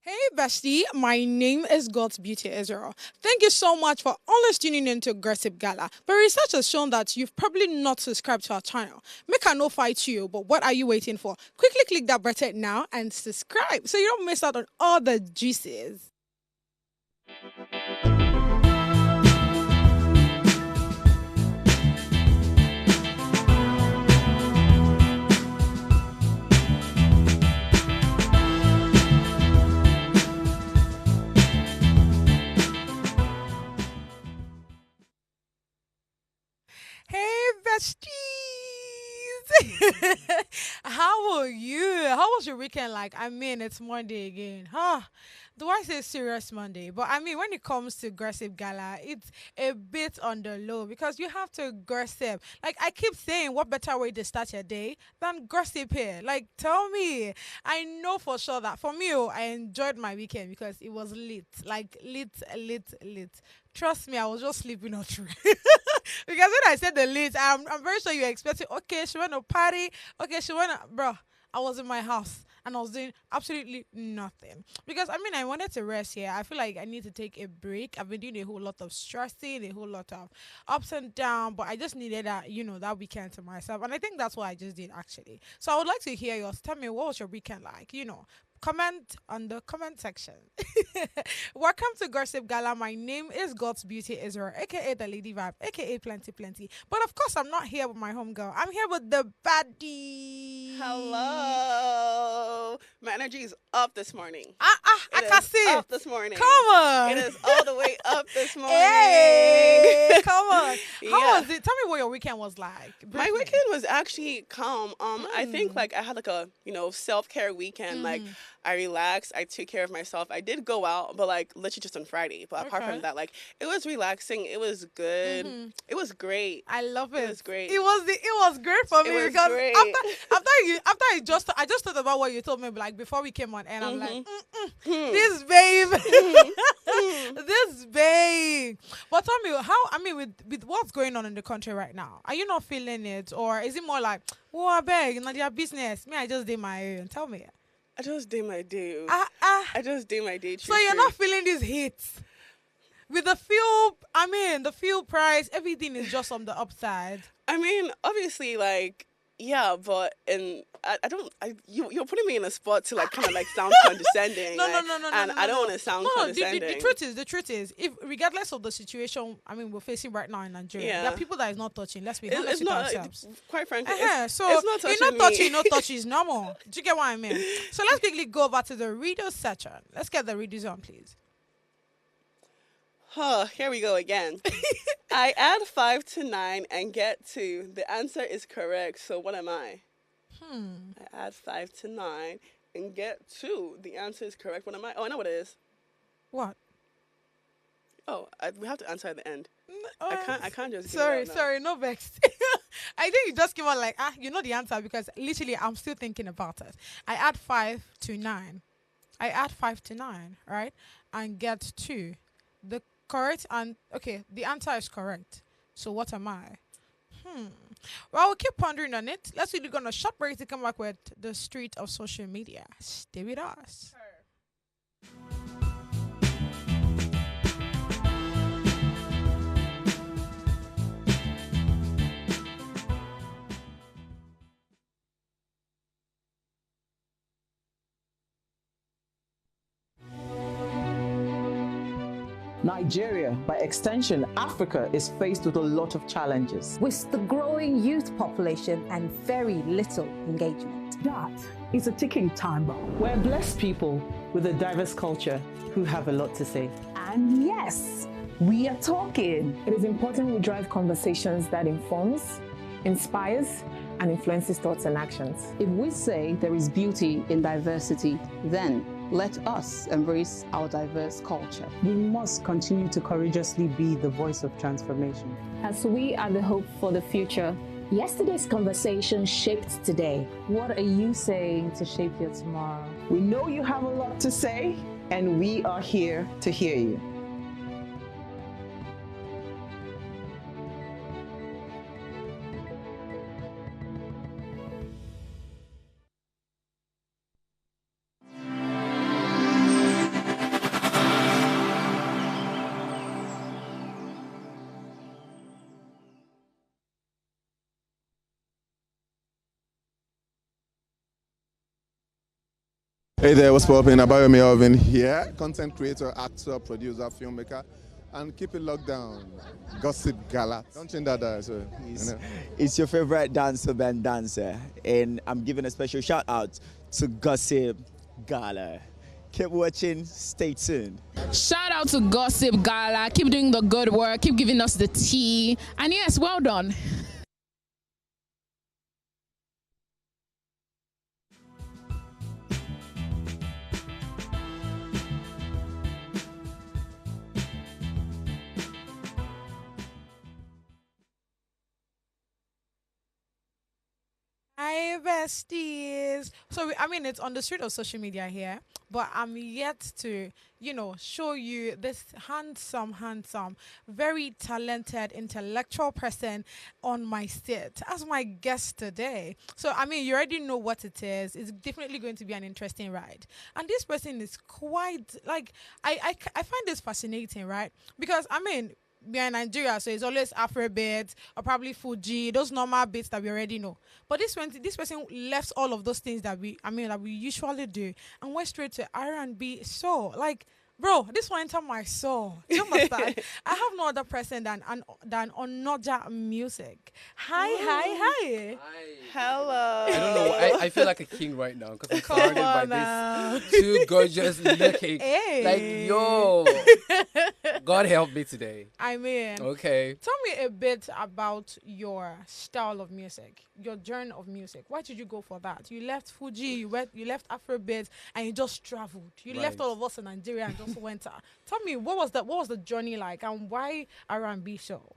Hey bestie, my name is God's Beauty Israel. Thank you so much for always tuning in to Gossip Gala. But research has shown that you've probably not subscribed to our channel. Make I no fight you, but what are you waiting for? Quickly click that button now and subscribe so you don't miss out on all the juices. Hey besties! How are you? How was your weekend like? I mean, it's Monday again. Huh? Do I say serious Monday? But I mean, when it comes to Gossip Gala, it's a bit on the low because you have to gossip. Like, I keep saying, what better way to start your day than gossip here? Like, tell me. I know for sure that for me, I enjoyed my weekend because it was lit. Like, lit, lit, lit. Trust me, I was just sleeping all through. Because when I said the lit, I'm very sure you're expecting, okay, she went to party. Okay, she went, bro. I was in my house and I was doing absolutely nothing. Because I mean, I wanted to rest here. I feel like I need to take a break. I've been doing a whole lot of stressing, a whole lot of ups and downs, but I just needed that weekend to myself. And I think that's what I just did actually. So I would like to hear yours. Tell me, what was your weekend like? Comment on the comment section. Welcome to Gossip Gala. My name is God's Beauty Israel, aka the Lady Vibe, aka Plenty Plenty. But of course, I'm not here with my homegirl. I'm here with the baddie. Hello. My energy is up this morning. I can see Up it. this morning. Come on. It is all the way up this morning. Hey, come on. How Yeah. was it? Tell me what your weekend was like. Brief My me. weekend was actually calm. I think Mm. I had like a self-care weekend. Like Mhm. I relaxed. I took care of myself. I did go out, but like literally just on Friday. But apart Okay. from that, like it was relaxing. It was good. Mhm. It was great. I love it. It was great. It was great for It me was because great. after I just thought about what you told me like before we came on and I'm like Hmm. this babe Hmm. this babe. But tell me how I mean with what's going on in the country right now, are you not feeling it or is it more like oh I beg not your business me I just did my own? Tell me. I just did my day. Ah. I just did my day. So True, you're true. not feeling these hits with the fuel. I mean the fuel price, everything is just on the upside. I mean, obviously, like, yeah, but I don't. You're putting me in a spot to like kind of like sound condescending. No, no, like, no, no, no, and no, I no, don't no. want to sound No, no. The condescending. truth is, if regardless of the situation, I mean, we're facing right now in Nigeria, there are Yeah. people that is not touching. Let's be It, honest it's with not. ourselves. Quite frankly, So it's not you touching not me. touch, you not touch is normal. Do you get what I mean? So let's quickly go over to the reader section. Let's get the readers on, please. Huh, here we go again. I add 5 to 9 and get 2. The answer is correct. So what am I? I add 5 to 9 and get 2. The answer is correct. What am I? Oh, I know what it is. What? Oh, we have to answer at the end. Uh, I can't just. Give it Sorry, out now. sorry, no vex. I think you just came out like you know the answer because literally I'm still thinking about it. I add 5 to 9. I add 5 to 9, right, and get 2. The correct and okay, the answer is correct. So what am I? Well, we'll keep pondering on it. Let's really gonna short break to come back with the street of social media. Stay with us. Nigeria, by extension, Africa, is faced with a lot of challenges. with the growing youth population and very little engagement. That is a ticking time bomb. We're blessed people with a diverse culture who have a lot to say. And yes, we are talking. It is important we drive conversations that informs, inspires, and influences thoughts and actions. If we say there is beauty in diversity, then let us embrace our diverse culture. We must continue to courageously be the voice of transformation. As we are the hope for the future, yesterday's conversation shaped today. What are you saying to shape your tomorrow? We know you have a lot to say, and we are here to hear you. Hey there, what's poppin'? Abayomi Alvin here, content creator, actor, producer, filmmaker, and keep it locked down. Gossip Gala. Don't change that, so, It's your favorite dancer, Ben Dancer, and I'm giving a special shout out to Gossip Gala. Keep watching, stay tuned. Shout out to Gossip Gala. Keep doing the good work, keep giving us the tea, and yes, well done. Hi, besties. So, I mean, it's on the street of social media here, but I'm yet to, show you this handsome, very talented, intellectual person on my set as my guest today. So, I mean, you already know what it is. It's definitely going to be an interesting ride. And this person is quite, like, I find this fascinating, right? Because, I mean, we are in Nigeria, so it's always Afrobeat or probably Fuji, those normal beats that we already know. But this person left all of those things that we usually do and went straight to R&B soul. Like, bro, this one entered my soul. Do you understand? I have no other person than Onoja Music. Hi. Hello. I don't know. I feel like a king right now because I'm surrounded by these two gorgeous looking. Hey. Like, yo. God help me today. I mean, okay. Tell me a bit about your style of music, your journey of music. Why did you go for that? You left Fuji, you left Afrobeat, and you just traveled. You left all of us in Nigeria and just went. Tell me, what was the journey like, and why R&B soul?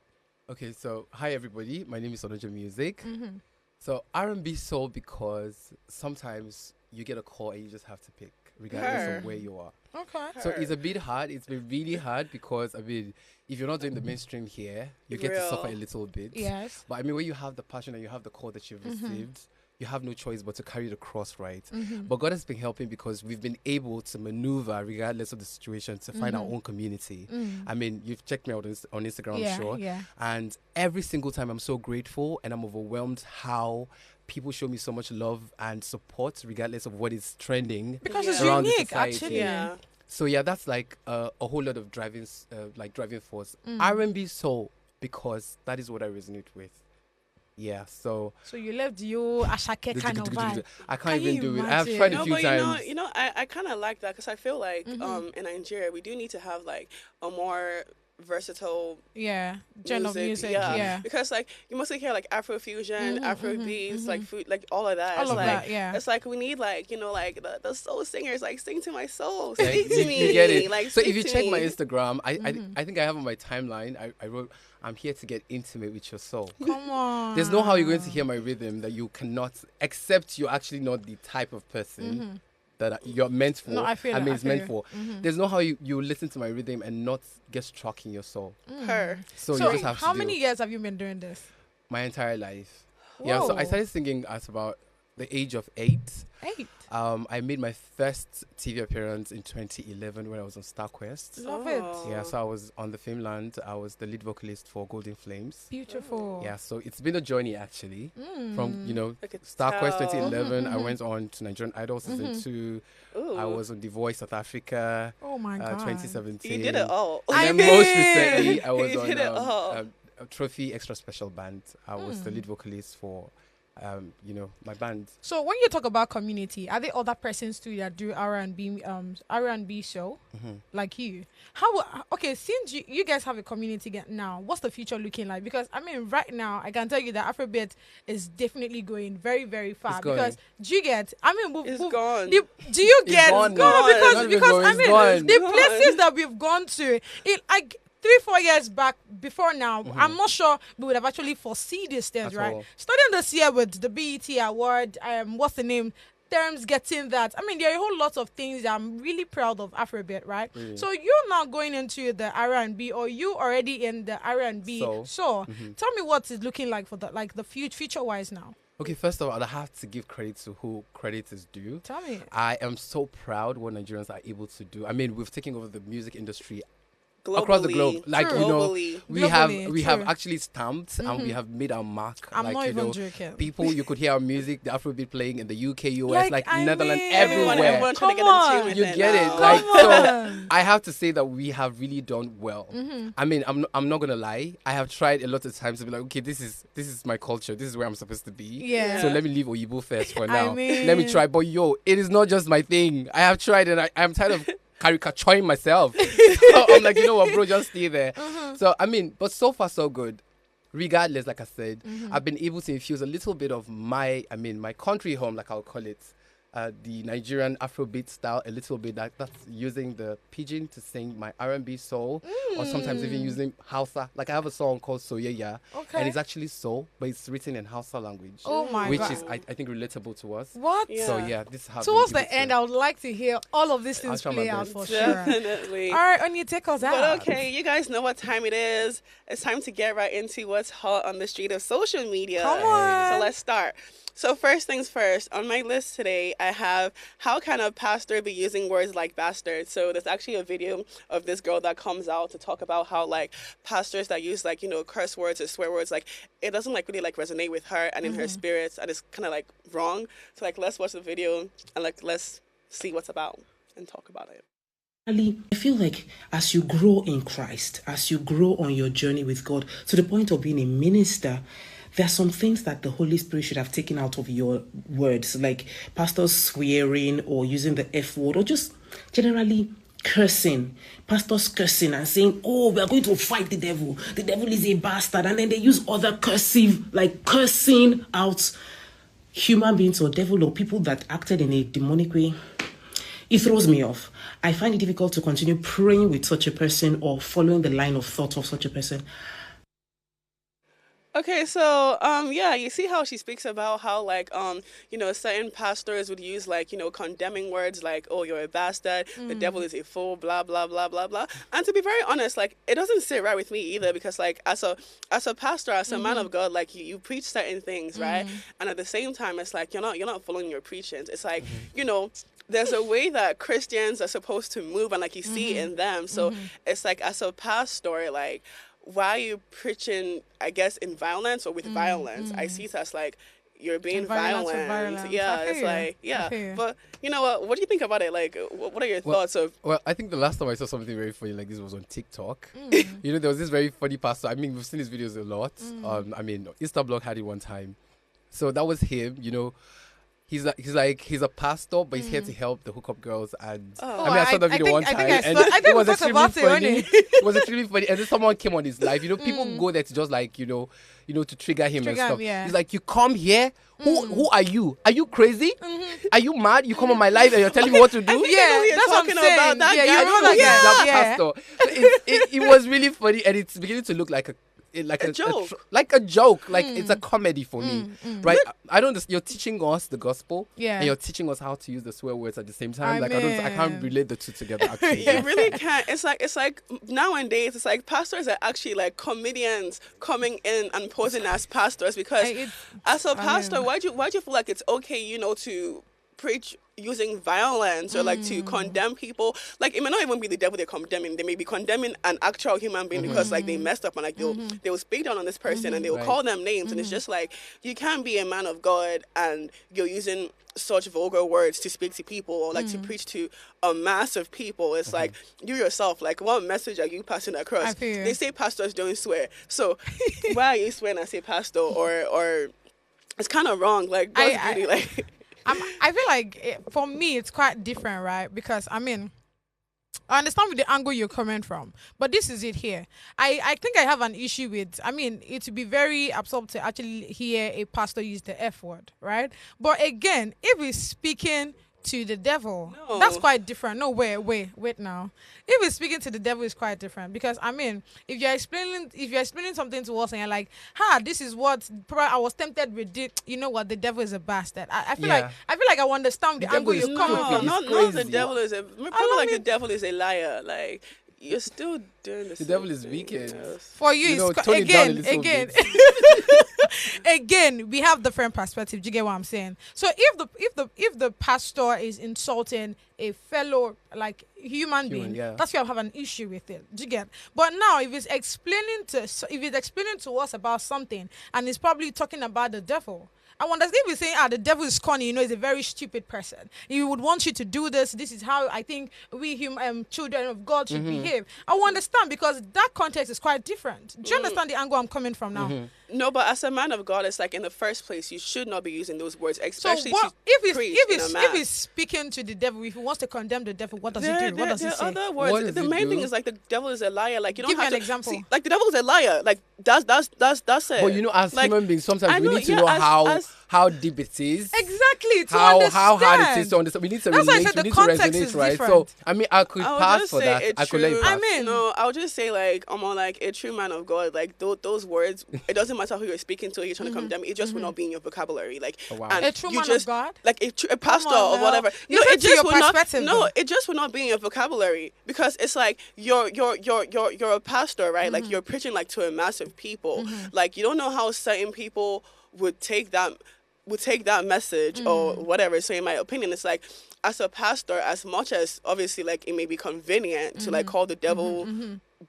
Okay, so hi everybody. My name is Onoja Music. Mm-hmm. So R&B soul because sometimes you get a call and you just have to pick, regardless of where you are. Okay. So it's a bit hard. It's been really hard because, I mean, if you're not doing the mainstream here, you get to suffer a little bit. Yes. But I mean, when you have the passion and you have the call that you've received, you have no choice but to carry the cross, right? But God has been helping because we've been able to maneuver regardless of the situation to find our own community. I mean, you've checked me out on Instagram, I'm sure. Yeah. And every single time I'm so grateful and I'm overwhelmed how people show me so much love and support regardless of what is trending. Because it's around unique, the society. actually. Yeah. So yeah, that's like a whole lot of driving force. R&B soul because that is what I resonate with. Yeah, so you left you Ashake kind of vibe. I can't even do it. I've imagine? tried a few times. I kind of like that because I feel like in Nigeria we do need to have like a more versatile genre of music. Yeah. Because like you mostly hear like Afrofusion, Afrobeats, like food, like all of that. All of that, yeah. It's like we need like like the soul singers like sing to my soul, Yeah, speak to me. You get it. Like, so if speak you to check me. my Instagram, I think I have on my timeline. I wrote, "I'm here to get intimate with your soul." Come on. There's no how you're going to hear my rhythm that you cannot, except you're actually not the type of person that you're meant for. No, I feel it's meant for. Mm-hmm. There's no how you listen to my rhythm and not get struck in your soul. So you just have to how do many years have you been doing this? my entire life. Yeah, so I started singing at about the age of 8. 8. I made my first TV appearance in 2011 when I was on StarQuest. Love it. Yeah, so I was on the Fameland. I was the lead vocalist for Golden Flames. Beautiful. Yeah, so it's been a journey actually. From, I could StarQuest tell. 2011, I went on to Nigerian Idol season 2. Ooh. I was on The Voice South Africa. Oh my God. 2017. You did it all. And then most recently, I was You on did it all. a Trophy Extra Special Band. I was the lead vocalist for, my band. So when you talk about community, are there other persons too that do R&B show like you? Since you guys have a community now, what's the future looking like? Because I mean, right now I can tell you that Afrobeat is definitely going very, very far. It's going. Because do you get? I mean, It's gone. Do you get? gone It's now. gone It's not even because going, I it's mean gone. the places that we've gone to, it like 3-4 years back before now, I'm not sure we would have actually foresee these things, At right? all. Starting this year with the BET award, what's the name? Terms getting that. I mean, there are a whole lot of things that I'm really proud of Afrobeat, right? Really? So you're now going into the R&B, or you already in the R&B. So tell me what is looking like for the future wise now. Okay, first of all, I have to give credit to who credit is due. Tell me. I am so proud what Nigerians are able to do. I mean, we've taken over the music industry across the globe. Globally. Like, True. you know, Globally. we have True. actually stamped and we have made our mark. I'm like, not you even know, joking. people, you could hear our music, the Afrobeat playing in the UK, US, like I Netherlands, mean, everywhere. Everyone trying to Come get in on. tune with You it get it, now. like Come so. on. I have to say that we have really done well. I mean, I'm not gonna lie. I have tried a lot of times to be like, okay, this is my culture. This is where I'm supposed to be. Yeah. So let me leave Oyibo first for now. mean- Let me try. But yo, it is not just my thing. I have tried and I'm tired of caricaturing myself. So I'm like, you know what, bro, just stay there. So I mean, but so far so good. Regardless, like I said, I've been able to infuse a little bit of my country home, like I'll call it, the Nigerian Afrobeat style, a little bit. That's using the pidgin to sing my R&B soul, or sometimes even using Hausa. Like I have a song called Soyeya, and it's actually soul, but it's written in Hausa language. Oh my which God. is I think relatable to us. What? So yeah, this is how. Towards the end, I would like to hear all of these things try my play out best. for sure. Definitely. All right, Onye, take us out. But okay, you guys know what time it is. It's time to get right into what's hot on the street of social media. Come on. So let's start. So first things first, on my list today, I have how can a pastor be using words like bastard? So there's actually a video of this girl that comes out to talk about how like pastors that use like, you know, curse words or swear words, like it doesn't like really like resonate with her and in her spirits, and it's kind of like wrong. So like let's watch the video and like let's see what's about and talk about it. I feel like as you grow in Christ, as you grow on your journey with God to the point of being a minister, there are some things that the Holy Spirit should have taken out of your words, like pastors swearing or using the F word or just generally cursing. Pastors cursing and saying, oh, we are going to fight the devil. The devil is a bastard. And then they use other cursive, like cursing out human beings or devil or people that acted in a demonic way. It throws me off. I find it difficult to continue praying with such a person or following the line of thought of such a person. Okay, so yeah, you see how she speaks about how like you know, certain pastors would use like, you know, condemning words like, oh, you're a bastard, the devil is a fool, blah blah blah blah blah. And to be very honest, like it doesn't sit right with me either, because like as a pastor, as a man of God, like you preach certain things, right? And at the same time, it's like you're not following your preachings. It's like, you know, there's a way that Christians are supposed to move, and like you see in them. So it's like as a pastor, like, why are you preaching, I guess, in violence or with violence? I see it as like you're being violent. Yeah, it's like, yeah. But you know what do you think about it? Like, what are your thoughts of? Well, I think the last time I saw something very funny like this was on TikTok. You know, there was this very funny pastor. I mean, we've seen his videos a lot. I mean, Instablog had it one time. So that was him, you know. He's a pastor, but he's here to help the hookup girls. And I mean, I saw the video one time, and it was extremely funny. It was extremely funny. And then someone came on his live. You know, people go there to just like you know, to trigger him and stuff. Yeah. He's like, you come here. Who are you? Are you crazy? Are you mad? You come on my life and you're telling me what to do? Yeah, that's what I'm saying. About that guy. You remember that guy? Pastor. So it was really funny, and it's beginning to look like a joke. Like it's a comedy for me, right? I don't. You're teaching us the gospel, and you're teaching us how to use the swear words at the same time. I can't relate the two together. Actually, you really can't. It's like nowadays, it's like pastors are actually like comedians coming in and posing as pastors, because as a pastor, why do you feel like it's okay, you know, to preach using violence or like to condemn people? Like it may not even be the devil they're condemning. They may be condemning an actual human being because like they messed up, and like they will speak down on this person and they will call them names, and it's just like you can't be a man of God and you're using such vulgar words to speak to people or like to preach to a mass of people. It's like you yourself, like what message are you passing across? They say pastors don't swear, so why are you swearing as a pastor? Or it's kind of wrong. Like God's beauty, like. I feel like for me it's quite different, right? Because I mean, I understand with the angle you're coming from, but this is it here. I think I have an issue with, I mean, it would be very absurd to actually hear a pastor use the F word, right? But again, if he's speaking to the devil, that's quite different. No, wait now. If he's speaking to the devil, it's quite different, because I mean, if you're explaining something to us and you're like, this is what I was tempted with it, you know what, the devil is a bastard. I feel like I understand the angle you're coming from. Not the devil is a, probably like the devil is a liar. Like you're still doing the devil is wicked. For you, know, it's tone it down a little again. bit. Again, we have different perspectives. Do you get what I'm saying? So if the pastor is insulting a fellow like human being, yeah. that's why I have an issue with it. Do you get? But now if it's explaining to us about something and it's probably talking about the devil, I understand if he's saying, the devil is corny, he's a very stupid person. He would want you to do this. This is how I think we children of God should behave. I will understand because that context is quite different. Do you understand the angle I'm coming from now? No, but as a man of God, it's like in the first place, you should not be using those words, especially so what, if he's he's speaking to the devil, if he wants to condemn the devil, what does he do? What does he say? Other words. The main thing is like the devil is a liar. Like you don't Give me have an to example. see, like the devil is a liar. Like that's it. But you know, as like, human beings, sometimes we need to yeah, know how deep it is. Exactly. How hard it is to understand. We need to That's why I relate. said We the need to context is resonate, right? different. So I mean, I could pass for that. I could let you pass. I mean, no, I'll just say like I'm on like a true man of God. Like those words, it doesn't matter who you're speaking to. You're trying to condemn. It just will not be in your vocabulary. Like a true man of God, like a pastor or whatever. It just will not be in your vocabulary because it's like you're a pastor, right? Like you're preaching like to a mass of people. Like you don't know how certain people would take that message or whatever. So in my opinion, it's like as a pastor, as much as obviously like it may be convenient to like call the devil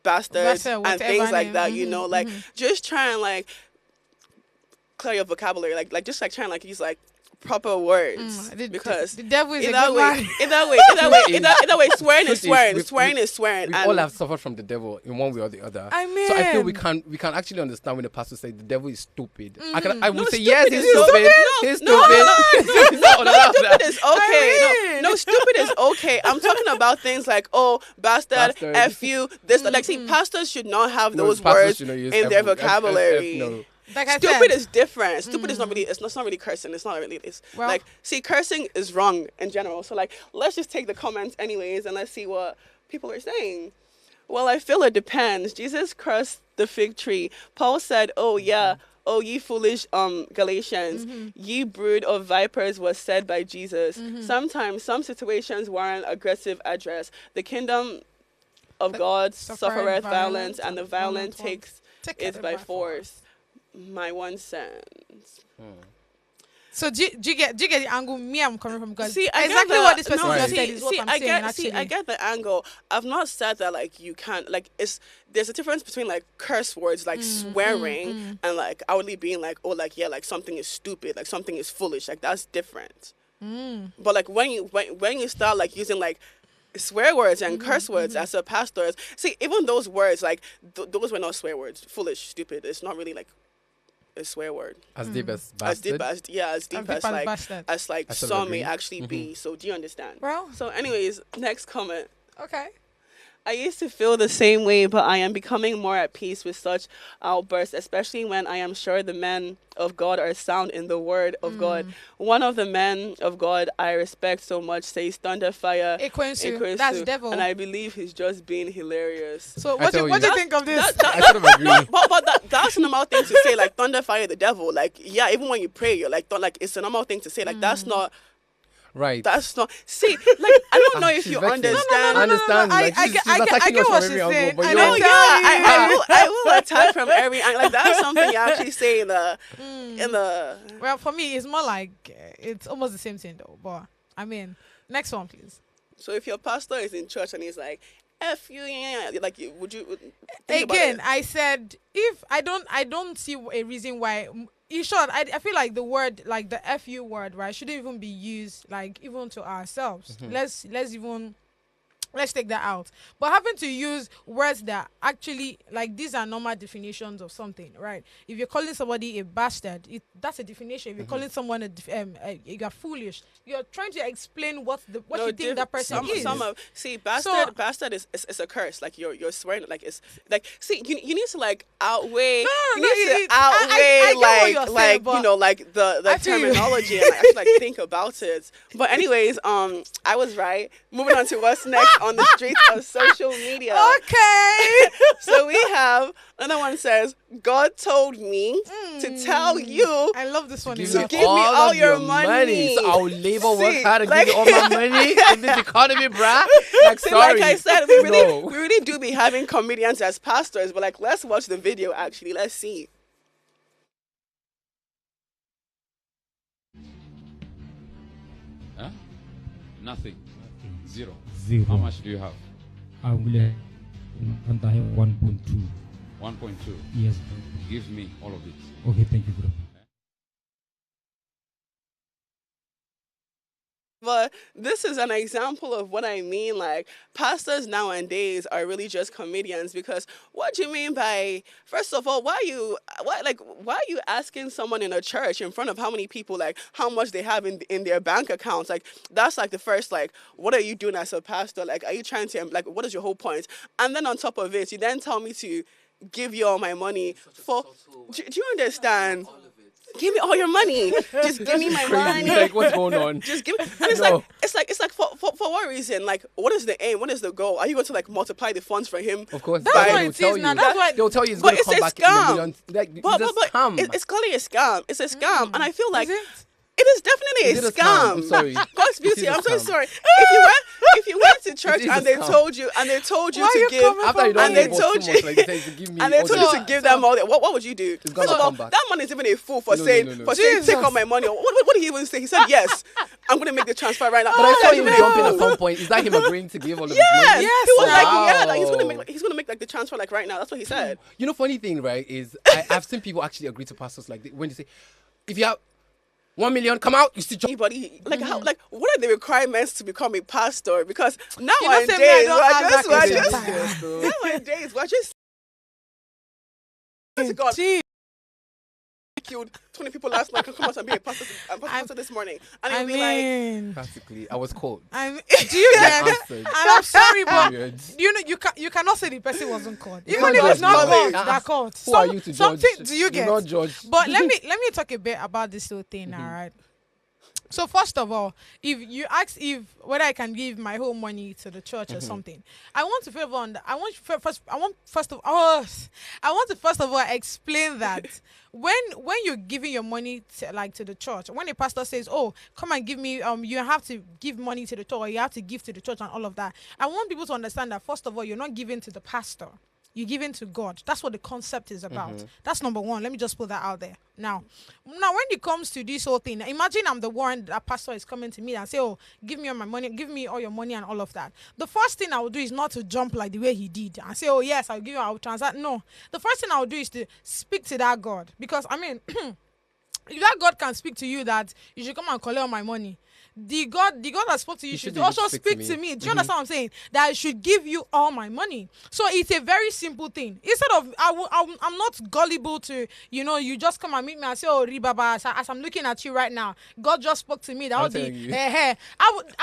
bastards and things like that, you know, like just try and like clear your vocabulary, like just like trying like use like proper words because the devil is either way swearing is swearing. We all have suffered from the devil in one way or the other. I mean, so I feel we can actually understand when the pastor says the devil is stupid. I would say stupid yes, he's stupid. He's stupid. No, stupid is okay. No, stupid is okay. I'm talking about things like bastard, F you, this. Like, see, pastors should not have those words in their vocabulary. Like stupid is different. Stupid is not really. It's not really cursing. It's not really. It's like, see, cursing is wrong in general. So like, let's just take the comments anyways, and let's see what people are saying. Well, I feel it depends. Jesus cursed the fig tree. Paul said, "Oh yeah, oh ye foolish Galatians, ye brood of vipers," was said by Jesus. Sometimes some situations warrant aggressive address. The kingdom of God suffereth violence, and the violent takes it by force. My 1 cent. So do you get the angle I'm coming from? Because I exactly what this person just said is what I'm saying. Actually, I get the angle. I've not said that like you can't like there's a difference between like curse words like swearing and like outwardly being like like something is stupid, like something is foolish, like that's different. But like when you start like using like swear words and curse words as a pastor, see, even those words like those were not swear words. Foolish, stupid. It's not really like a swear word. As deep as bastard. As deep as like some may actually be. So do you understand? Well. So anyways, next comment. Okay. I used to feel the same way, but I am becoming more at peace with such outbursts, especially when I am sure the men of God are sound in the word of God. One of the men of God I respect so much says thunder fire. Ekwensu. That's devil. And I believe he's just being hilarious. So what do you think of this? I sort of agree. But that's a normal thing to say, like thunder fire the devil. Like, yeah, even when you pray, you're like, it's a normal thing to say. Like, that's not... Right. That's not. See, like I don't know if you understand. I understand. I get what she's saying. I will attack from every angle. Like that's something you actually say in the. Well, for me, it's more like it's almost the same thing though. But I mean, next one, please. So if your pastor is in church and he's like, "F you," like, would you? Again, I said if I don't see a reason why. In short, I feel like the word, like the FU word, right, shouldn't even be used, like, even to ourselves. Let's take that out. But having to use words that actually, like, these are normal definitions of something, right? If you're calling somebody a bastard, that's a definition. If you're calling someone you're foolish, you're trying to explain what you think that person is. Bastard is a curse. Like, you're swearing, like, it's, like, see, you need to, like, outweigh, the terminology and, like, actually, like, think about it. But anyways, I was right. Moving on to what's next on the streets of social media. Okay. So we have another one says, God told me to tell you. I love this one. To give me all your money. So I'll labor work hard and give you all my money in this economy, bruh. Like, See, sorry. like I said, we really do be having comedians as pastors, but like, let's watch the video actually. Let's see. Huh? Nothing. Zero. Zero. How much do you have? I will and I have 1.2. 1.2. Yes. Give me all of it. Okay, thank you, bro. But this is an example of what I mean. Like, pastors nowadays are really just comedians, because what do you mean by, first of all, why are you asking someone in a church in front of how many people, like, how much they have in their bank accounts? Like, that's like the first, like, what are you doing as a pastor? Like, are you trying to, like, what is your whole point? And then on top of it, you then tell me to give you all my money for, do you understand? Give me all your money. Just give me my money. Like, what's going on? Just give me. And it's like for what reason? Like, what is the aim? What is the goal? Are you going to like multiply the funds for him? Of course, that's what it is now. That's why they'll tell you it's going to come back in a million. Like, but it's clearly a scam. It's a scam, and I feel like it is definitely a scam. I'm sorry. God's beauty. I'm so sorry. If you went to church and they told you to give, after you don't and they told you to give me, and they told you to give them all, what would you do? First of all, that man is even a fool for saying take all my money. What did he even say? He said yes. I'm going to make the transfer right now. But I saw him jumping at some point. Is that him agreeing to give all of his money? Yes. He was like, he's going to make like the transfer like right now. That's what he said. You know, funny thing, right, is I've seen people actually agree to pastors like when they say, if you have 1 million, come out. You see, anybody like how like what are the requirements to become a pastor? Because nowadays we're just God. Killed 20 people last night. Can come out and be a pastor this morning, and I mean, like, practically, I was called. Do you get? And I'm sorry, but you know you cannot say the person wasn't called. Even if it's not called, they're called. Who are you to judge? Something do you get? Not judge. But let me talk a bit about this whole thing. All right. So first of all, if you ask whether I can give my whole money to the church or something, I want to first of all explain that when you're giving your money to the church, when a pastor says, "Oh, come and give me," you have to give money to the church, or you have to give to the church and all of that. I want people to understand that first of all, you're not giving to the pastor. You give in to God. That's what the concept is about. That's number one. Let me just put that out there. Now, when it comes to this whole thing, imagine I'm the one that pastor is coming to me and say, "Oh, give me all my money, give me all your money and all of that." The first thing I will do is not to jump like the way he did and say, "Oh yes, I'll give you, I'll transact." No, the first thing I will do is to speak to that God, because I mean, if that God can speak to you that you should come and collect all my money, the God that spoke to you should also speak to me. Do you understand what I'm saying? That I should give you all my money. So it's a very simple thing. Instead of, I'm not gullible to, you just come and meet me and say, "Oh, Ribaba, as I'm looking at you right now, God just spoke to me." That would be, I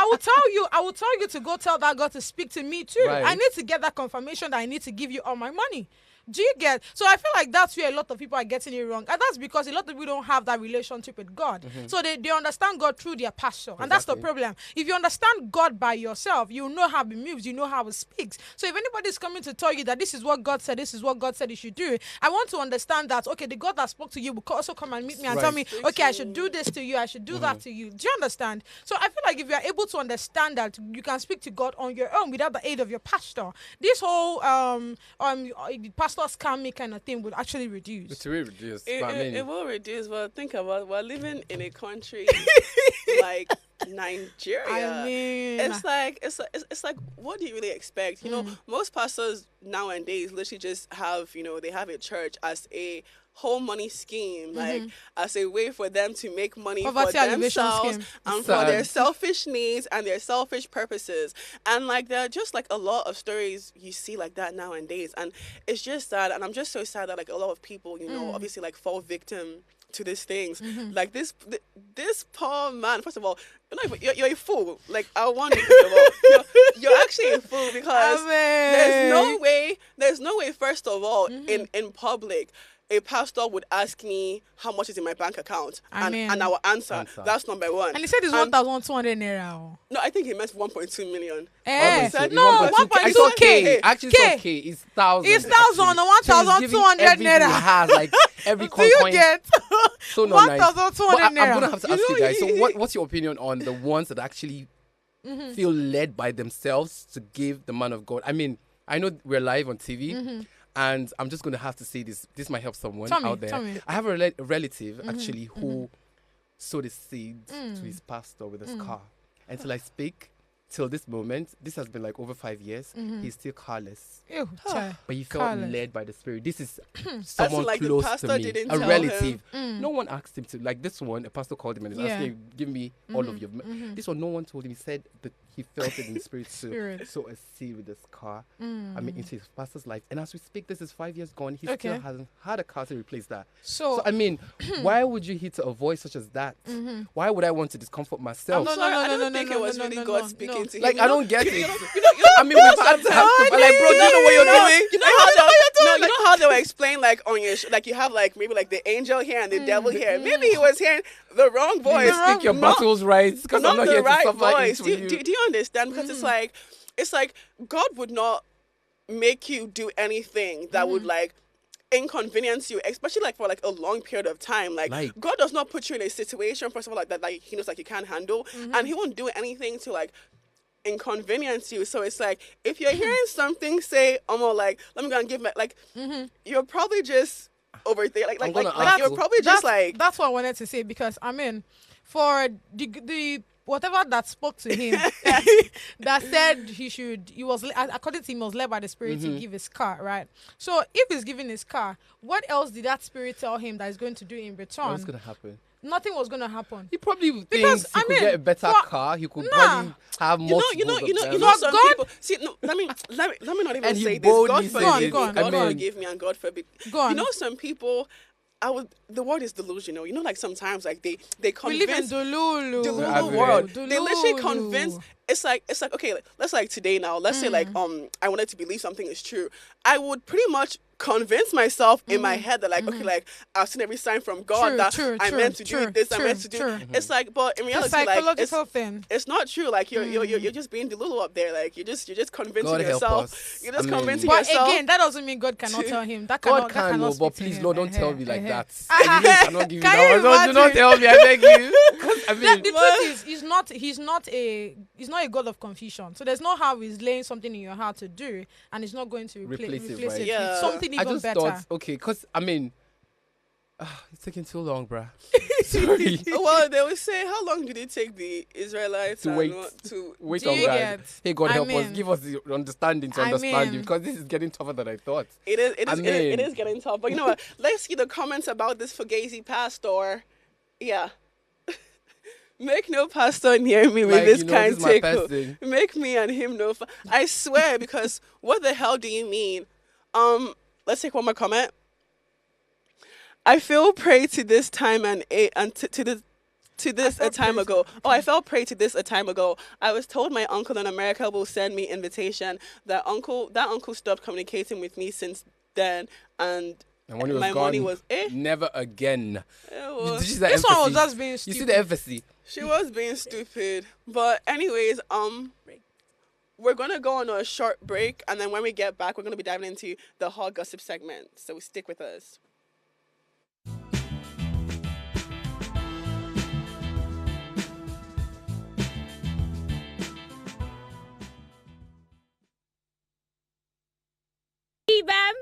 will tell you to go tell that God to speak to me too. Right. I need to get that confirmation that I need to give you all my money. Do you get? So I feel like that's where a lot of people are getting it wrong. And that's because a lot of people don't have that relationship with God. So they understand God through their pastor. And that's the problem. If you understand God by yourself, you know how he moves, you know how he speaks. So if anybody's coming to tell you that this is what God said, this is what God said you should do, I want to understand that, okay, the God that spoke to you will also come and meet me and tell me, okay, I should do this to you, I should do that to you. Do you understand? So I feel like if you are able to understand that, you can speak to God on your own without the aid of your pastor. This whole pastor scam me kind of thing would actually reduce. It will reduce. It will reduce. But think about, we're living in a country like Nigeria. I mean, it's like what do you really expect? You know, most pastors nowadays literally just have, they have a church as a whole money scheme, like as a way for them to make money for themselves and for their selfish needs and their selfish purposes. And like there are just like a lot of stories you see like that nowadays, and it's just sad. And I'm just so sad that like a lot of people, obviously like fall victim to these things. Like this poor man, first of all, you're a fool. Like, I want you to you're actually a fool, because there's no way, first of all, in public, a pastor would ask me how much is in my bank account, and I will answer. That's number one. And he said it's 1,200 naira. Oh. No, I think he meant 1.2 million. No, 1.2K. Actually, it's okay. It's thousands. It's 1,000 or 1,200 naira. Has, like, every Do you coin. get So not nice. 1,200 naira? I'm going to have to ask you guys, so what's your opinion on the ones that actually feel led by themselves to give the man of God? I mean, I know we're live on TV, and I'm just going to have to say this. This might help someone out there. I have a relative, actually, who sowed a seed to his pastor with his car. And till I speak, till this moment, this has been like over 5 years, he's still carless. Ew, but he felt led by the Spirit. This is someone like close the pastor to me, didn't a tell relative. him. No one asked him to. Like this one, a pastor called him and was asking, give me all of your... This one, no one told him. He said that he felt it in the Spirit to sow a seed with this car. I mean, into his pastor's life. And as we speak, this is 5 years gone. He still hasn't had a car to replace that. So I mean, why would you hit a voice such as that? Why would I want to discomfort myself? I don't think it was really God speaking to him. Like, I don't get it. I mean, we've had to have to, like, bro, do you know what you're doing? You know how they will explain, like, on your, like, you have, like, maybe, like, the angel here and the devil here. Maybe he was hearing the wrong voice. You speak your battles right, because I'm not here to suffer voice. into you. Do you understand? Because it's like God would not make you do anything that would, like, inconvenience you, especially like for like a long period of time. Like God does not put you in a situation, first of all, like that like he knows like you can't handle, and he won't do anything to like inconvenience you. So it's like if you're hearing something say almost like let me go and give my like you're probably just over there like you're probably just like that's what I wanted to say, because I mean for the whatever that spoke to him that said he was according to him was led by the Spirit to give his car, right? So if he's giving his car, what else did that Spirit tell him that he's going to do in return? What's going to happen? Nothing was going to happen. He probably thinks he could get a better car. He could probably have multiple. You know, some people. See, no, let me not even say this. God forgive me. God forgive me, and God forbid. You know, some people. The word is delusional. You know, like sometimes like they convince. We live in Delulu world. They literally convince. It's like okay. Let's like today now. Let's say like I wanted to believe something is true. I would pretty much convince myself in my head that like okay, like I've seen every sign from God I meant to do this. I meant to do. It's like, but in reality, like it's not true. Like you're just being delulu up there. Like you're just convincing yourself. You're just convincing yourself. But again, that doesn't mean God cannot tell him. God can, but please, Lord, don't tell me like that. I cannot give you that one. Do not tell me. I beg you. I mean, the truth is, he's not a God of confusion. So there's no how he's laying something in your heart to do, and he's not going to replace it with something even better. Thought, okay, because I mean, it's taking too long, bruh. Sorry. Well, they would say, how long did it take the Israelites to wait on God? Hey, God, help us. Give us the understanding to understand you, because this is getting tougher than I thought. It is getting tough. But you know what? Let's see the comments about this Fugazi pastor. Yeah. Make no pastor near me with this kind take. Make me and him no. I swear, because what the hell do you mean? Let's take one more comment. I feel prey to this time and to this a time ago. Oh, I fell prey to this a time ago. I was told my uncle in America will send me invitation. That uncle stopped communicating with me since then, and when he was my gone, money was never again. This one was just being stupid. You see the emphasis. She was being stupid. But anyways, we're going to go on a short break, and then when we get back, we're going to be diving into the hot gossip segment. So stick with us.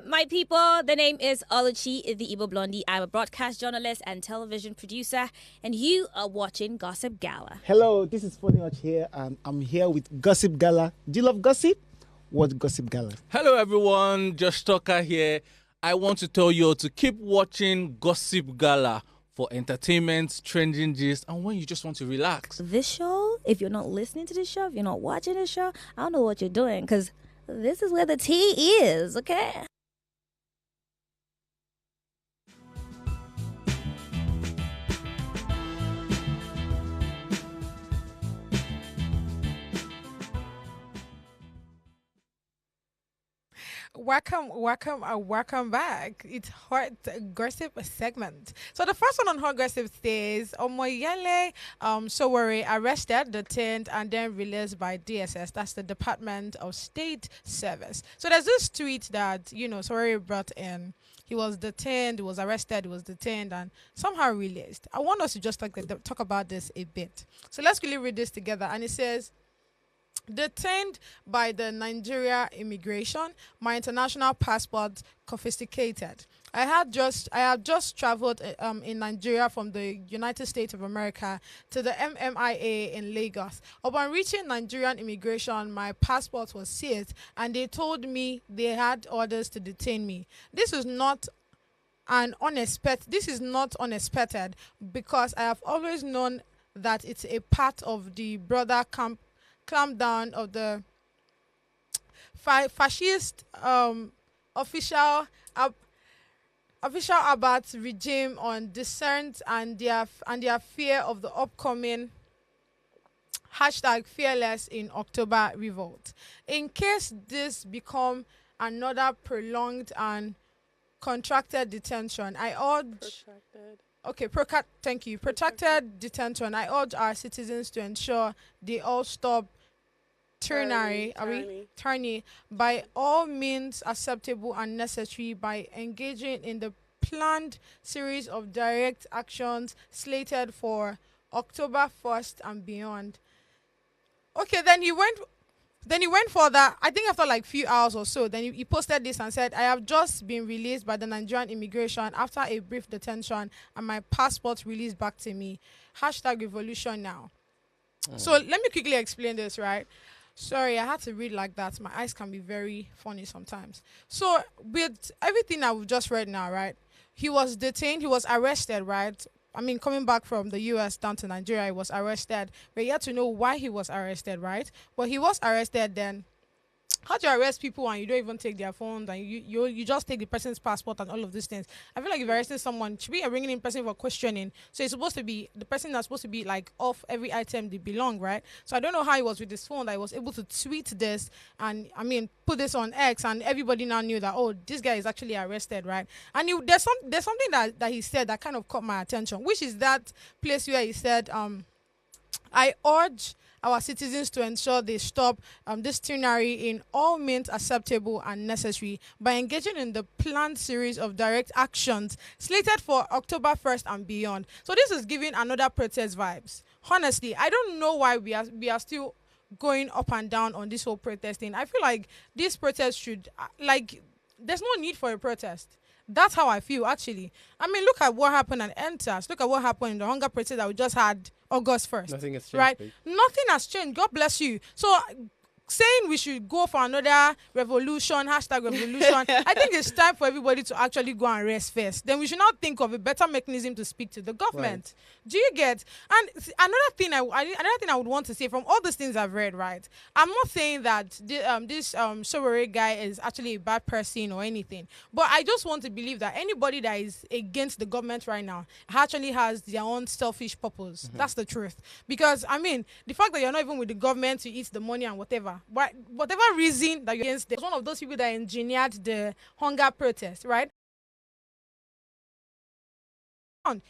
My people, the name is Oluchi, the Igbo Blondie. I'm a broadcast journalist and television producer, and you are watching Gossip Gala. Hello, this is Fonioch here, and I'm here with Gossip Gala. Do you love gossip? Watch Gossip Gala. Hello, everyone. Josh Tucker here. I want to tell you to keep watching Gossip Gala for entertainment, trending gist, and when you just want to relax. This show, if you're not listening to this show, if you're not watching this show, I don't know what you're doing, because this is where the tea is, okay? welcome back. It's Hot Gossip segment. So the first one on Hot Gossip says Omoyele Sowore arrested, detained, and then released by DSS. That's the Department of State Service. So there's this tweet that Sowore brought in. He was detained, he was arrested, he was detained, and somehow released. I want us to just talk about this a bit. So let's really read this together. And it says, detained by the Nigeria immigration, my international passport confiscated. I have just traveled in Nigeria from the United States of America to the MMIA in Lagos. Upon reaching Nigerian immigration, my passport was seized, and they told me they had orders to detain me. This is not unexpected because I have always known that it's a part of the broader clampdown of the fascist official Abbott regime on dissent and their fear of the upcoming #fearless in October revolt. In case this become another prolonged and contracted detention, I urge protracted detention. I urge our citizens to ensure they all stop tyranny by all means acceptable and necessary by engaging in the planned series of direct actions slated for October 1st and beyond. Okay, then he went further. I think after like few hours or so, then he posted this and said, I have just been released by the Nigerian immigration after a brief detention and my passport released back to me. #revolution now. So let me quickly explain this, right? Sorry, I had to read like that. My eyes can be very funny sometimes. So with everything that we've just read now, right? He was detained, he was arrested, right? I mean, coming back from the US down to Nigeria, he was arrested. But you had to know why he was arrested, right? Well, he was arrested then. How do you arrest people and you don't even take their phones and you just take the person's passport and all of these things? I feel like if you're arresting someone, it should be a bringing in person for questioning. So it's supposed to be the person that's supposed to be like off every item they belong, right? So I don't know how he was with his phone that he was able to tweet this and put this on X and everybody now knew that, oh, this guy is actually arrested, right? And there's something that he said that kind of caught my attention, which is that place where he said, I urge our citizens to ensure they stop this tyranny in all means acceptable and necessary by engaging in the planned series of direct actions slated for October 1st and beyond. So this is giving another protest vibes. Honestly, I don't know why we are still going up and down on this whole protesting. I feel like this protest should there's no need for a protest. That's how I feel, actually. I mean, look at what happened at NTAS. Look at what happened in the hunger protest that we just had August 1st. Nothing has changed. Right? Babe. Nothing has changed. God bless you. So saying we should go for another revolution, #revolution, I think it's time for everybody to actually go and rest first. Then we should not think of a better mechanism to speak to the government. Right. Do you get? And another thing I would want to say from all these things I've read, right? I'm not saying that this Sowore guy is actually a bad person or anything, but I just want to believe that anybody that is against the government right now actually has their own selfish purpose. Mm-hmm. That's the truth. Because the fact that you're not even with the government to eat the money and whatever reason that you're against, there's one of those people that engineered the hunger protest, right?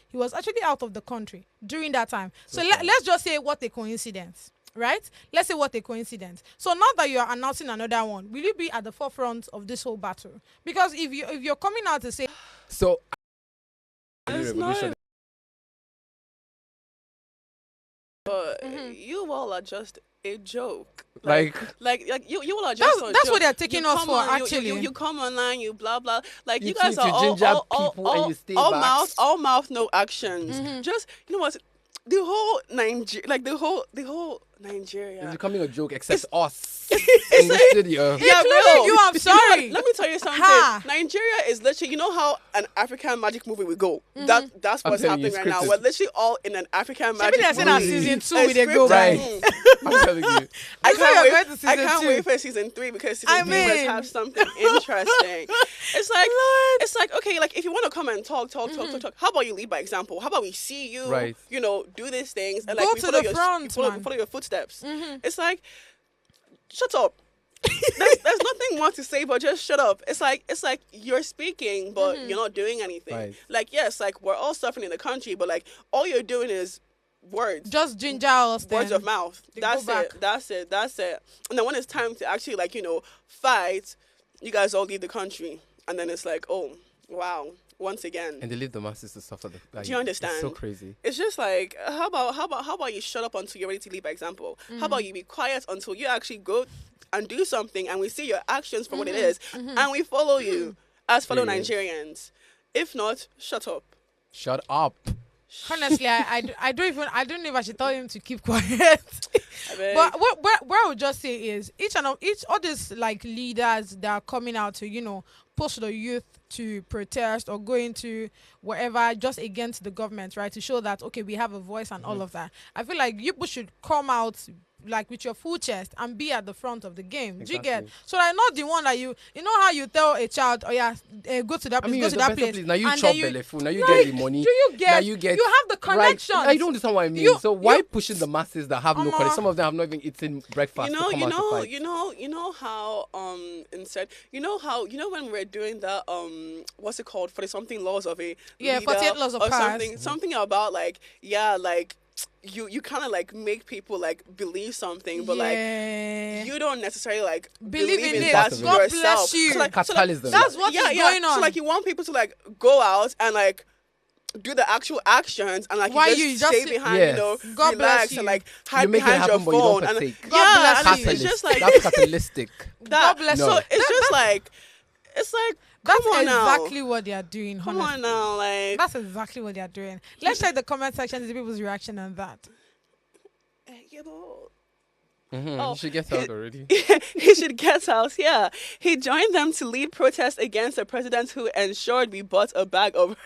He was actually out of the country during that time. So let's just say what a coincidence, right? Let's say what a coincidence. So now that you are announcing another one, will you be at the forefront of this whole battle? Because if you're coming out to say, so but you all are just a joke. Like you all are just that's what they're taking us for. Actually, you come online, you blah blah. Like you guys are all mouth, no actions. Mm-hmm. Just the whole Nigeria. It's becoming a joke, except us in the studio. Yeah, bro. You, I'm sorry. Let me tell you something. Nigeria is literally, you know how an African magic movie would go? Mm-hmm. That's what's happening right now. We're literally all in an African magic movie. Maybe season 2 with a go right. I'm telling you. I can't wait for season 3 because season 3 must have something interesting. It's like okay, like if you want to come and talk. How about you lead by example? How about we see you, do these things and go we to the front, follow your footsteps. Mm-hmm. It's like, shut up. there's nothing more to say, but just shut up. It's like you're speaking, but you're not doing anything. Right. Like, yes, like we're all suffering in the country, but like all you're doing is words. Just ginger us. Words of mouth. They That's go back. it. That's it. That's it. And then when it's time to actually like, fight, you guys all leave the country. And then it's like, oh, wow. Once again. And they leave the masses to suffer. Do you understand? It's so crazy. It's just like, how about you shut up until you're ready to lead by example? How about you be quiet until you actually go and do something and we see your actions for what it is and we follow you as fellow Nigerians. If not, shut up. Shut up. Honestly, I don't know if I should tell him to keep quiet. But what I would just say is each all these like leaders that are coming out to push the youth to protest or go into whatever just against the government, right? To show that okay, we have a voice and all of that. I feel like you should come out like with your full chest and be at the front of the game. Exactly. Do you get? So I'm not the one that you know how you tell a child, oh yeah, go to that place, go to that place. Now you and chop then belly full. Now you get the money. Do you get? Now you get. You have the connections. Right. I don't understand what I mean. So why pushing the masses that have no connection? Some of them have not even eaten breakfast. You know how when we're doing that what's it called, 40 something laws of a leader 48 laws of or cars. something about like you kind of like make people like believe something, but like you don't necessarily like believe in it. that God yourself. bless you. So, like, Capitalism. That's what is going on. So like you want people to like go out and like do the actual actions and like you just stay behind, God relax bless and like hide You make it behind your happen, but you don't phone and partake. God bless you. It's just like That's capitalistic. that. bless so you. it's just like it's like That's come on exactly now. what they are doing. Come honestly. on now, like That's exactly what they are doing. Let's check the comment section to see people's reaction on that. You should get out already. He should get out, yeah. He joined them to lead protests against the president who ensured we bought a bag of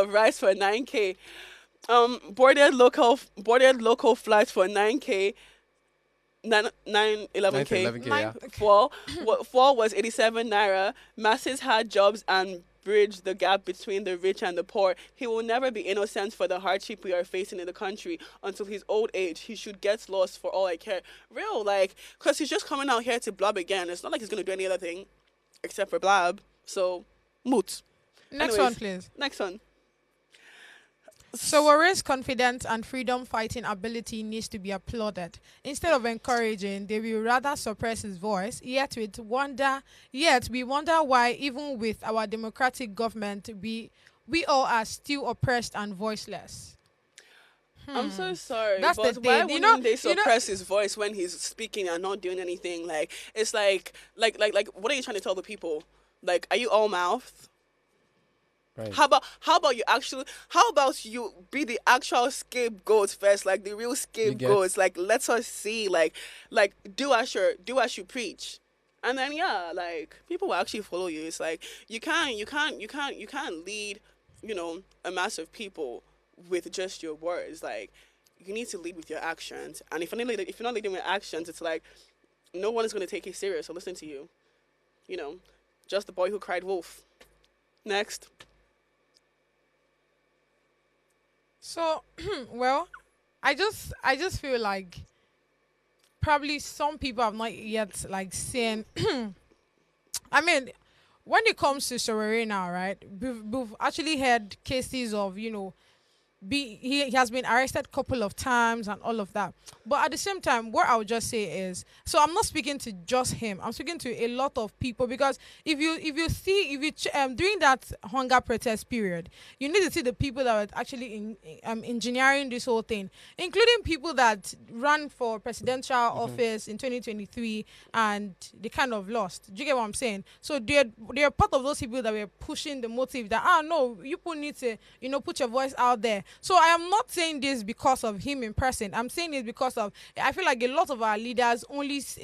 rice for 9K. Boarded local flights for 9K. 11K. Yeah. Fuel was 87 naira. Masses had jobs and bridged the gap between the rich and the poor. He will never be innocent for the hardship we are facing in the country until his old age. He should get lost for all I care. Real, like, because he's just coming out here to blab again. It's not like he's going to do any other thing except for blab. So, moot. Next one, please. Next one. So Warren's confidence and freedom-fighting ability needs to be applauded. Instead of encouraging, they will rather suppress his voice. Yet we wonder why, even with our democratic government, we all are still oppressed and voiceless. I'm so sorry, That's but the why thing. wouldn't they suppress his voice when he's speaking and not doing anything? Like, it's like, what are you trying to tell the people? Like, are you all mouth? Right. How about you be the actual scapegoat first, like the real scapegoats? Like, let us see, like do as you preach, and then like people will actually follow you. It's like you can't lead, a mass of people with just your words. Like, you need to lead with your actions, and if you're not leading with actions, it's like no one is going to take you serious or listen to you. Just the boy who cried wolf. Next. So, well, I just feel like probably some people have not yet like seen. I mean, when it comes to Sorare now, right? We've actually had cases of he has been arrested a couple of times and all of that. But at the same time, what I would just say is, so I'm not speaking to just him. I'm speaking to a lot of people, because if you during that hunger protest period, you need to see the people that were actually engineering this whole thing, including people that ran for presidential office in 2023 and they kind of lost. Do you get what I'm saying? So they're part of those people that were pushing the motive that no, you people need to put your voice out there. So I am not saying this because of him in person. I'm saying it because of, I feel like a lot of our leaders once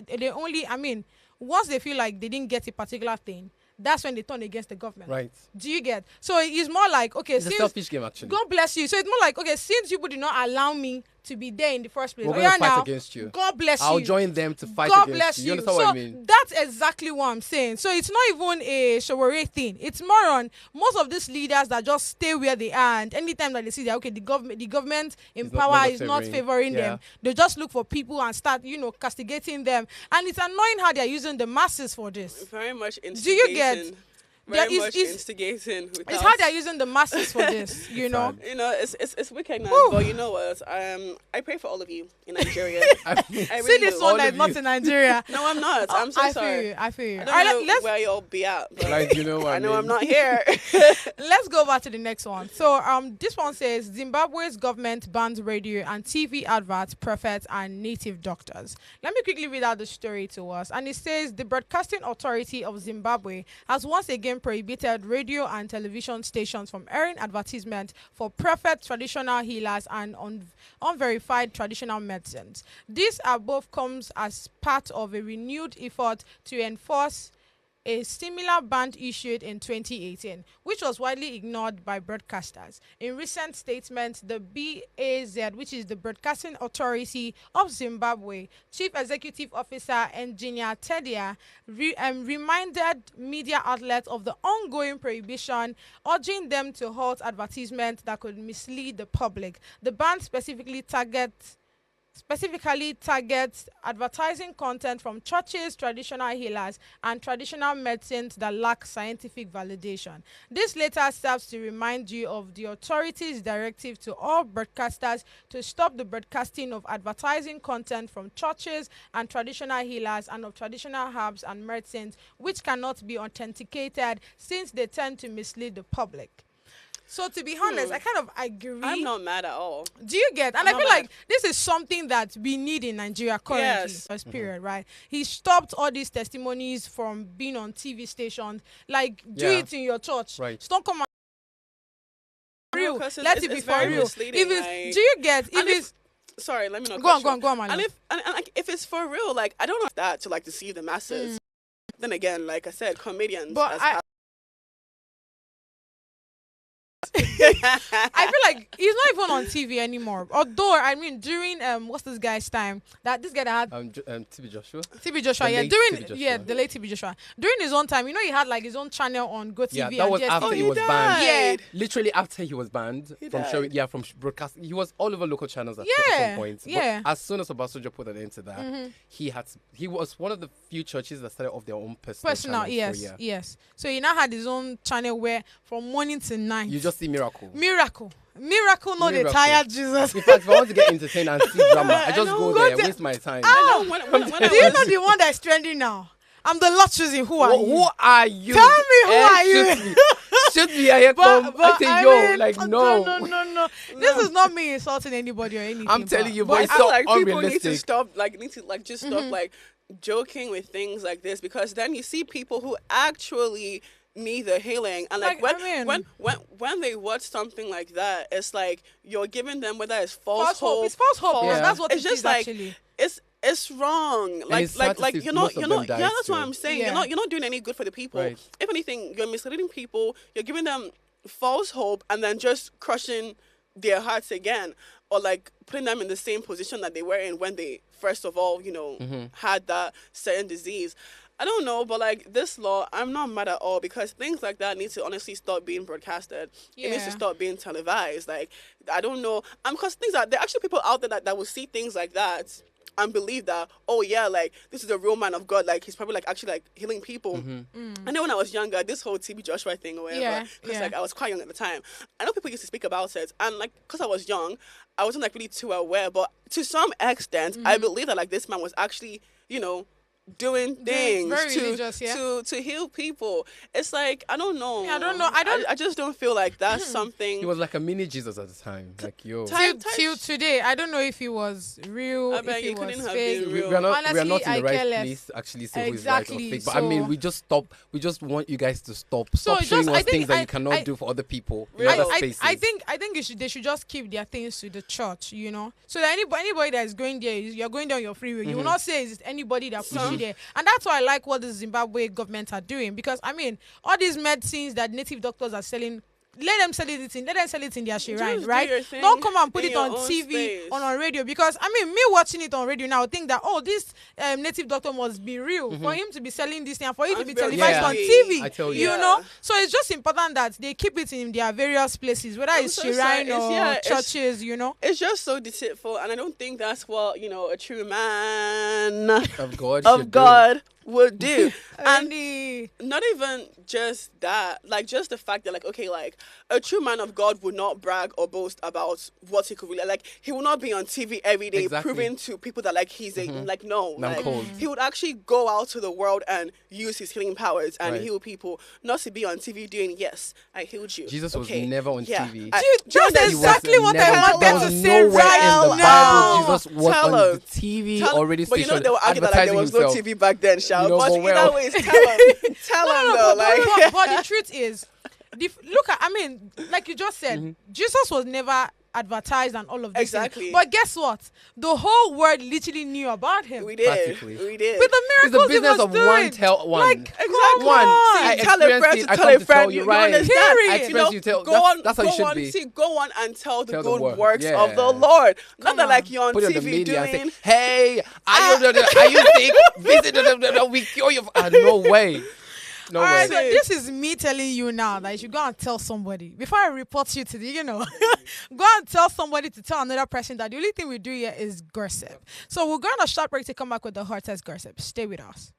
they feel like they didn't get a particular thing, that's when they turn against the government. Right. Do you get? So it's more like, okay, it's a selfish game, actually. God bless you. So it's more like, okay, since you did not allow me to be there in the first place, we're going to fight against you. God bless you. I'll join them to fight God against bless you. You understand what I mean? That That's exactly what I'm saying. So it's not even a Shawari thing. It's more on most of these leaders that just stay where they are, and anytime that they see that okay, the government in power is not favoring them, they just look for people and start, castigating them. And it's annoying how they're using the masses for this. Very much instigating. Do you get? Very much instigating. It's how they're using the masses for this, you know. It's wicked now. But you know what? I pray for all of you in Nigeria. I really see this one that is not in Nigeria. No, I'm not. I'm so sorry. I feel you. I don't know where you'll be at. But like, you know what I know I'm not here. Let's go back to the next one. So this one says Zimbabwe's government bans radio and TV adverts, prophets, and native doctors. Let me quickly read out the story to us. And it says the Broadcasting Authority of Zimbabwe has once again prohibited radio and television stations from airing advertisements for prophet, traditional healers, and unverified traditional medicines. These are both comes as part of a renewed effort to enforce a similar ban issued in 2018, which was widely ignored by broadcasters. In recent statements, the BAZ, which is the Broadcasting Authority of Zimbabwe, Chief Executive Officer Engineer Tedia, reminded media outlets of the ongoing prohibition, urging them to halt advertisements that could mislead the public. The ban specifically targets advertising content from churches, traditional healers, and traditional medicines that lack scientific validation. This letter serves to remind you of the authority's directive to all broadcasters to stop the broadcasting of advertising content from churches and traditional healers and of traditional herbs and medicines which cannot be authenticated, since they tend to mislead the public. So to be honest, I kind of agree. I'm not mad at all. Do you get? And I feel like this is something that we need in Nigeria currently. Yes. Period, right? He stopped all these testimonies from being on TV stations. Like, do it in your church. Right. Don't come real. Let it be for real. If it's, like, do you get? If it's sorry, let me know. Go on, my love. And if it's for real, like, I don't know that to like deceive the masses. Then again, like I said, comedians. But I feel like he's not even on TV anymore. Although, I mean, during what's this guy's time? This guy that had TB Joshua. TB Joshua, the yeah. late The late TB Joshua. During his own time, he had like his own channel on GoTV. Yeah, that was after he was banned. Yeah, literally after he was banned from showing. Yeah, from broadcasting. He was all over local channels at some point. Yeah. But as soon as Obasanjo put an end to that, he was one of the few churches that started off their own personal channels. Yes. So he now had his own channel where from morning to night you just see miracle, not a tired Jesus. In fact, if I want to get entertained and see drama, I just go there, waste my time. Do you know the one that's trending now? I'm the Lord choosing. Who are you? Who are you? Tell me who are you? Should be here come. I say no. This is not me insulting anybody or anything. I'm telling you, but it's so like unrealistic. People need to stop, just stop like joking with things like this, because then you see people who actually need the healing, and like when they watch something like that, it's like you're giving them whether it's false hope. It's false hope. Yeah. That's what it's just like actually. It's wrong. Like you're not. That's what I'm saying. Yeah. You're not doing any good for the people. Right. If anything, you're misleading people. You're giving them false hope, and then just crushing their hearts again, or like putting them in the same position that they were in when they first of all, had that certain disease. I don't know, but like this law, I'm not mad at all, because things like that need to honestly stop being broadcasted. Yeah. It needs to stop being televised. Like, I don't know. Because there are actually people out there that will see things like that and believe that, oh yeah, like this is a real man of God. Like he's probably like actually like healing people. I know when I was younger, this whole TB Joshua thing or whatever, because like I was quite young at the time. I know people used to speak about it, and like because I was young, I wasn't like really too aware. But to some extent, I believe that like this man was actually, doing things to heal people. It's like I don't know. Yeah, I just don't feel like that's something. He was like a mini Jesus at the time. Like till today, I don't know if he was real. I bet if he couldn't was have fake. been real. We are not Honestly, in the right care place to actually say exactly, who is right or fake. But I mean, we just want you guys to stop showing us things that you cannot do for other people in other spaces. I think they should just keep their things to the church, so that anybody that is going there, you're going there on your free will. You will not say it's anybody that puts you there, and that's why I like what the Zimbabwe government are doing, because I mean all these medicines that native doctors are selling let them sell it in. Let them sell it in their shrine, Just do right? your thing Don't come and put in it your on own TV, space. on radio. Because I mean, me watching it on radio now, think that this native doctor must be real for him to be selling this thing, and for it to be televised on TV. I tell you know. So it's just important that they keep it in their various places, whether it's so shrine sorry. or churches. You know. It's just so deceitful, and I don't think that's what a true man of God would do. And Andy. not even just that, like just the fact that like a true man of God would not brag or boast about what he could really like. He will not be on TV every day proving to people that like he's a no. Like, he would actually go out to the world and use his healing powers and heal people, not to be on TV doing I healed you. Jesus was never on TV. That's exactly what I wanted to say right in the Bible. Jesus was on the TV already but station they were arguing that there was himself. no TV back then, Shao. But well. anyways, tell him though. But the truth is, like you just said, Jesus was never advertised and all of this. Exactly. But guess what? The whole world literally knew about him. We did. We did. With the miracles it's the business he was of doing. one tell one. Like, exactly. One. See, tell a friend to tell a friend. You understand? I experience you tell. That's how you should be. See, go on and tell the good word. works of the Lord. Not that like you're on Put it TV on the media doing. and say, "Hey, are you sick? Visit. We cure you." No way. No all way. right, so this is me telling you now that you should go and tell somebody before I report you to the, go and tell somebody to tell another person that the only thing we do here is gossip. So we're going to short break to come back with the hottest gossip. Stay with us.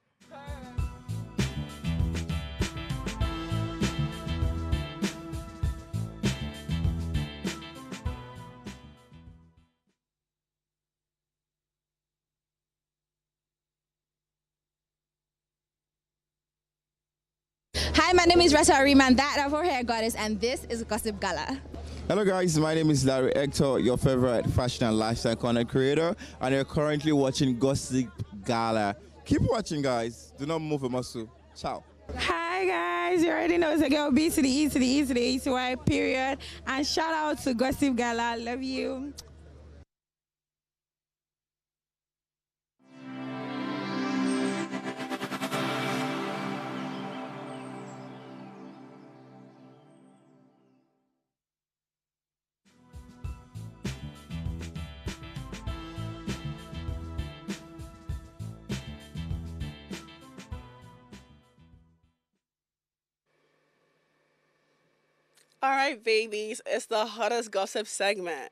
Hi, my name is Ressa Ariman, that Afro Hair Goddess, and this is Gossip Gala. Hello guys, my name is Larry Hector, your favorite fashion and lifestyle content creator, and you're currently watching Gossip Gala. Keep watching guys, do not move a muscle. Ciao. Hi guys, you already know it's a girl B to the E to the E to the E to Y period, and shout out to Gossip Gala, love you. All right, babies, it's the hottest gossip segment.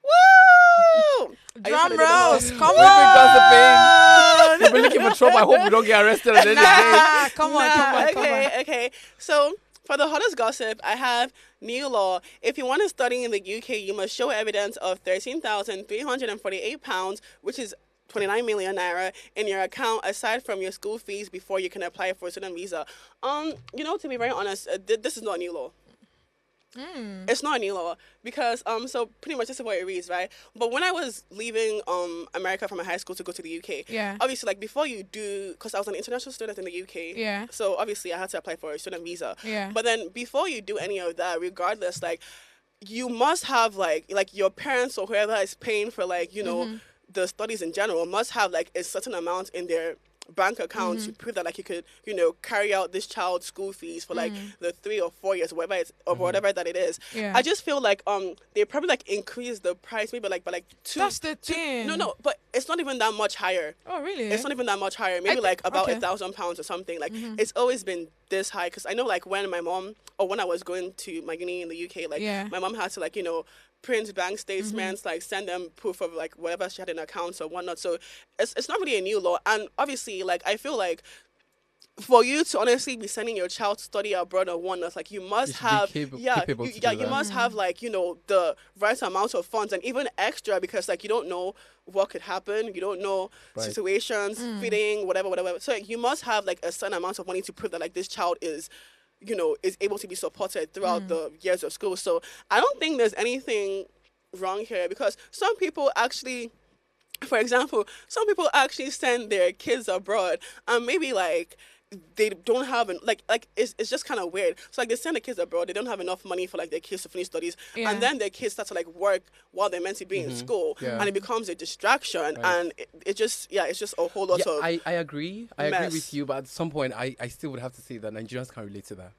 Woo! Drum rolls, come We've been on. gossiping. We've been looking for trouble. I hope we don't get arrested at the end of the day. Come on. Okay. So for the hottest gossip, I have new law. If you want to study in the UK, you must show evidence of £13,348, which is 29 million naira in your account aside from your school fees before you can apply for a student visa. To be very honest, this is not a new law. It's not a new law because so pretty much this is what it reads, right? But when I was leaving America from my high school to go to the UK, obviously like before you do, because I was an international student in the UK, so obviously I had to apply for a student visa. But then before you do any of that, regardless, like you must have like your parents or whoever is paying for the studies in general must have like a certain amount in their bank account to prove that like you could carry out this child's school fees for like the 3 or 4 years, whatever it's or whatever that it is. I just feel like they probably like increase the price maybe like by like two. That's the thing. No, but it's not even that much higher. Oh really? It's not even that much higher. Maybe like about £1,000 or something. Like it's always been this high because I know like when my mom or when I was going to my uni in the UK, like my mom had to like print bank statements, like send them proof of like whatever she had in accounts or whatnot. So it's not really a new law. And obviously, like I feel like for you to honestly be sending your child to study abroad or whatnot, like you must have you must have like the right amount of funds and even extra because like you don't know what could happen, you don't know situations, feeding, whatever. So like, you must have like a certain amount of money to prove that like this child is able to be supported throughout the years of school. So I don't think there's anything wrong here because some people actually, for example, send their kids abroad and maybe like they don't have it's just kind of weird. So like they send the kids abroad, they don't have enough money for like their kids to finish studies, and then their kids start to like work while they're meant to be in school, and it becomes a distraction, and it's just a whole lot of I agree with you, but at some point I still would have to say that Nigerians can't relate to that.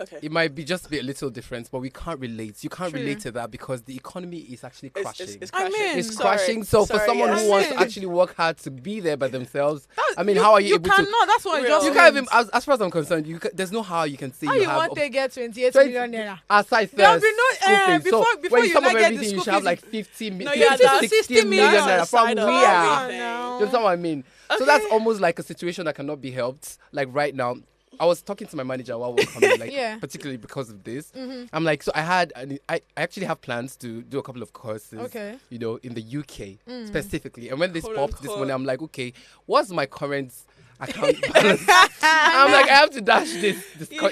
Okay. It might be just be a little different, but we can't relate. You can't True. relate to that because the economy is actually crashing. It's crashing. It's crashing. So for someone who wants to actually work hard to be there by themselves, I mean, how are you able to? You cannot. That's what You can't even. As far as I'm concerned, there's no how you can say how you you have. want to get 28 million naira? Aside There will first, be no before when you sum like up get the everything, you school should have fees. like 50 No, million, yeah, that's 60 million million naira from side of where? everything. You understand what I mean? So that's almost like a situation that cannot be helped. Like right now, I was talking to my manager while we were coming, like Yeah. particularly because of this. Mhm. I'm like, so I actually have plans to do a couple of courses, Okay. you know, in the UK Mm. specifically. And when this Quote, popped this unquote. morning, I'm like, okay, what's my current account balance? I'm like, I have to dash this.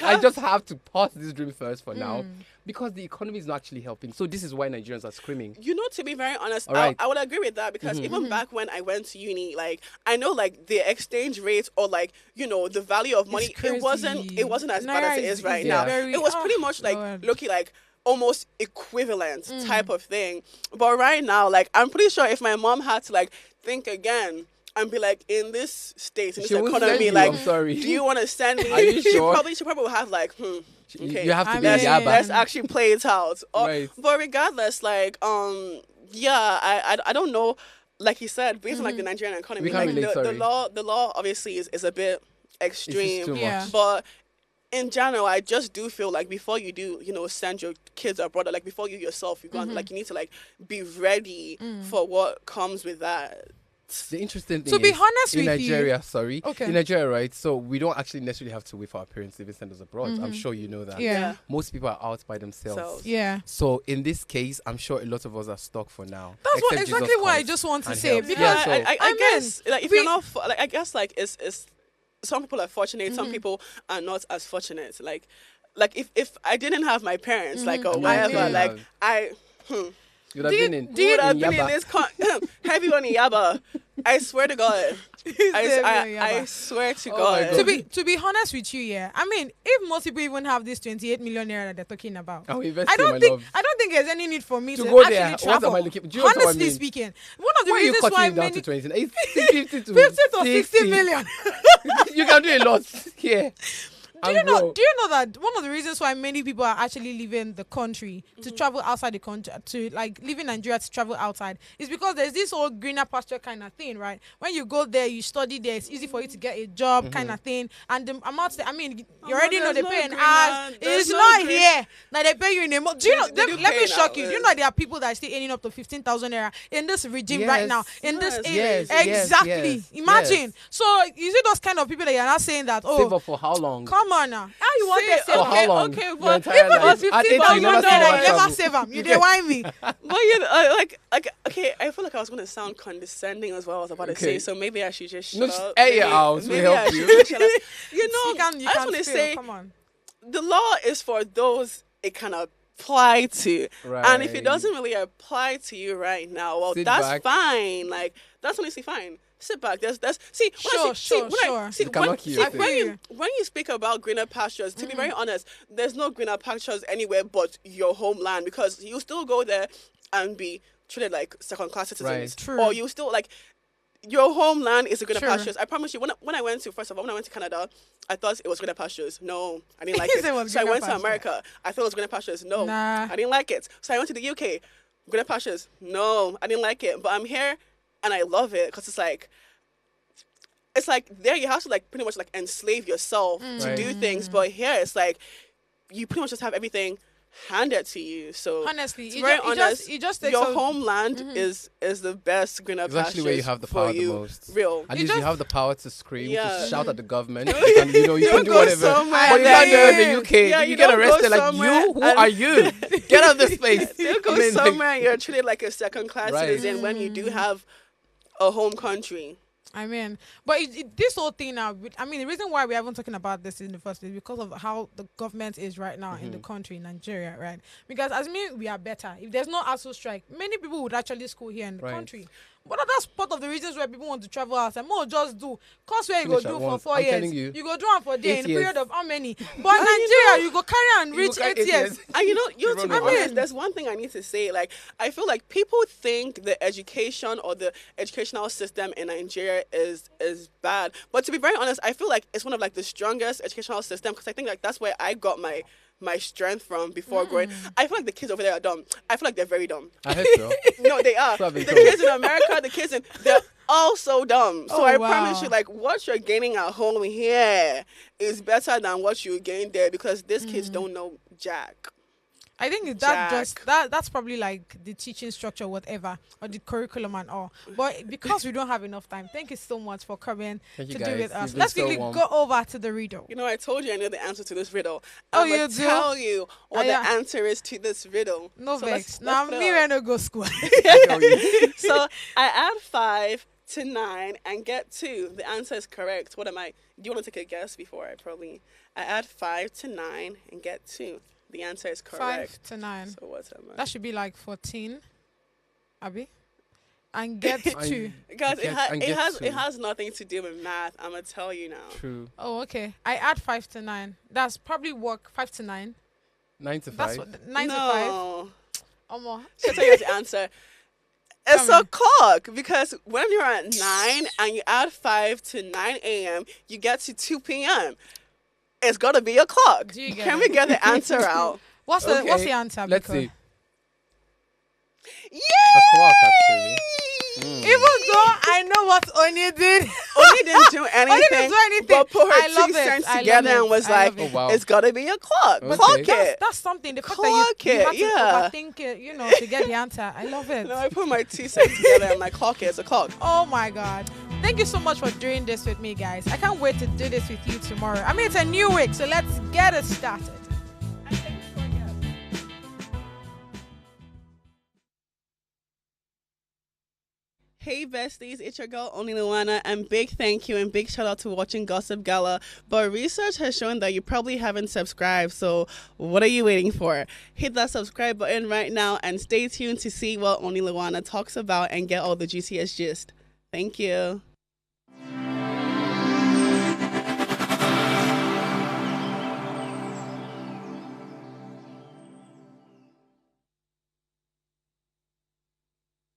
I just have to pause this dream first for now because the economy is not actually helping. So this is why Nigerians are screaming. You know, to be very honest, All right. I would agree with that because even back when I went to uni, like I know like the exchange rate or like, you know, the value of money, it wasn't as bad as it is right now. It was pretty much like looking like almost equivalent type of thing. But right now, like I'm pretty sure if my mom had to like think again and be like, in this state, in this She won't send economy, you, like, I'm sorry. do you want to send me? Are you sure? She probably will have like, okay, You have to be let's actually play it out. Right. But regardless, like, yeah, I don't know. Like you said, based on like the Nigerian economy, We can't like relate, the law obviously is a bit extreme. too much. Yeah. But in general, I just do feel like before you do, you know, send your kids abroad, like before you yourself, you go and, like you need to like be ready for what comes with that. The interesting thing To be is, honest in with you- Nigeria, sorry, Okay. in Nigeria, right? So we don't actually necessarily have to wait for our parents to even send us abroad. I'm sure you know that. Yeah. Most people are out by themselves. Yeah. So in this case, I'm sure a lot of us are stuck for now. That's what except exactly Jesus what I comes just want to and say. helps. Because Yeah, so- I guess like if you're not like I guess like it's some people are fortunate, some people are not as fortunate. Like if I didn't have my parents, like or whatever, like I. You'd have been in. Would have been in Yaba. this heavy on Yaba. I swear to God. I swear to God. To be honest with you, yeah. I mean, if most people even have this 28 million naira that they're talking about, Oh, invest I in my don't think love. there's any need for me To to, go actually there, what travel. am I looking- do you know what I Honestly mean? speaking, one of the Why are you reasons cutting why it down many to 20? It's 50 to 50 to 60 60. million. You can do a lot here. Do you know that one of the reasons why many people are actually leaving the country to travel outside the country, to like leaving Nigeria to travel outside, is because there's this whole greener pasture kind of thing, right? When you go there, you study there, it's easy for you to get a job kind of thing. And the amounts, I mean, you already know they pay in hours. It's not here that they pay you in a month. Do you know? Let me shock you. Do you know there are people that are still earning up to 15,000 naira in this regime right now? In this area, exactly. Imagine. So you see those kind of people that you're not saying that. Oh, Save up for how long? come on now. How you want to save? for how long? Okay, Your but entire even life. for At 15,000 80, you never save naira, up you never travel. save them. You dey whine me. But you know, like okay, I feel like I was gonna sound condescending as well. I was about to Okay. say, so maybe I should just shut No, up. air it out. Maybe We'll I help should you. just shut up. You know, You I just can't want to fail. say, Come on. the law is for those it can apply to, and if it Right. doesn't really apply to you right now, well, Sit that's back. fine. Like that's honestly fine. Sit back. There's see. When I see, when I, see, It cannot when, kill see, your when you speak about greener pastures, to be very honest, there's no greener pastures anywhere but your homeland because you still go there and be treated like second-class citizens, Right. True. or you still like your homeland is a greener True. pastures. I promise you. When I went to Canada, I thought it was greener pastures. No, I didn't like He said it it. was So I greener went to pastures. America. I thought it was greener pastures. No, Nah. I didn't like it. So I went to the UK. Greener pastures. No, I didn't like it. But I'm here and I love it because it's like there you have to like pretty much like enslave yourself to do things. But here it's like you pretty much just have everything handed to you. So Honestly, to it be very ju- it honest, just- it just takes your a- homeland is the best greener It's pastures actually where you have the for power the you. most. Real. At least you have the power to scream, Yeah. to shout at the government. You can, you can do go whatever. somewhere But you can't do it in the UK. Yeah, you you get don't go arrested. Like, somewhere you? Who and- are you? Get out of this place. You go I mean, like- somewhere and you're treated like a second-class Right. citizen when you do have a home country. I mean, but this whole thing now, I mean, the reason why we haven't talking about this in the first place is because of how the government is right now in the country, in Nigeria, right? Because as me, we are better. If there's no ASU strike, many people would actually school here in the Right. country. But that's part of the reasons why people want to travel outside. More just do. Course where you Finish go at do for once. 4 I'm years. telling you. You go do one for day in a years. period of how many? But in Nigeria, you go carry and reach 8 years. And you know, to be run honest, over. there's one thing I need to say. Like, I feel like people think the education or the educational system in Nigeria is bad. But to be very honest, I feel like it's one of like the strongest educational system because I think like that's where I got my strength from before growing. I feel like the kids over there are dumb. I feel like they're very dumb. I hope so. No, they are. Probably The so. kids in America, they're all so dumb. So Oh, I wow. promise you, like, what you're gaining at home here is better than what you gain there because these kids don't know jack. I think that's probably like the teaching structure, whatever, or the curriculum and all. But because we don't have enough time, thank you so much for coming Thank you, to do guys. with us. You've been Let's so quickly warm. go over to the riddle. You know, I told you I knew the answer to this riddle. Oh, I'm you gonna do? tell you what Yeah. the answer is to this riddle. No So vex. let's Now put it me up. when I go school. So I add 5 to 9 and get 2. The answer is correct. What am I? Do you want to take a guess before I add 5 to 9 and get 2. The answer is correct. 5 to 9. So what am I? That should be like 14, Abby. And get 2. Guys, And get it 2. has nothing to do with math. I'm gonna tell you now. True. Oh, okay. I add 5 to 9. That's probably work 5 to 9. 9 to 5. That's what 9 to 5. No. Omo. Should I tell you the answer? It's Tell a clock because when you're at 9 and you add 5 to 9 a.m., you get to 2 p.m. It's got to be a clock. Do you get Can it? we get the answer out? What's the answer? Let's Biko? see. Yay! A clock, actually. Even though I know what Oni did. Oni didn't do anything. Oni didn't do anything. But put her I love 2 cents it. I together love and it. was I like, love it. Oh, wow. it's got to be a clock. Okay. Clock it. That's something. The fact Clock that you it, have to yeah. overthink it, to get the answer. I love it. No, I put my 2 cents together and my clock is a clock. Oh my God. Thank you so much for doing this with me, guys. I can't wait to do this with you tomorrow. I mean, it's a new week, so let's get it started. Hey besties, it's your girl Oni Luana, and big thank you and big shout out to watching Gossip Gala. But research has shown that you probably haven't subscribed, so what are you waiting for? Hit that subscribe button right now and stay tuned to see what Oni Luana talks about and get all the juiciest gist. Thank you.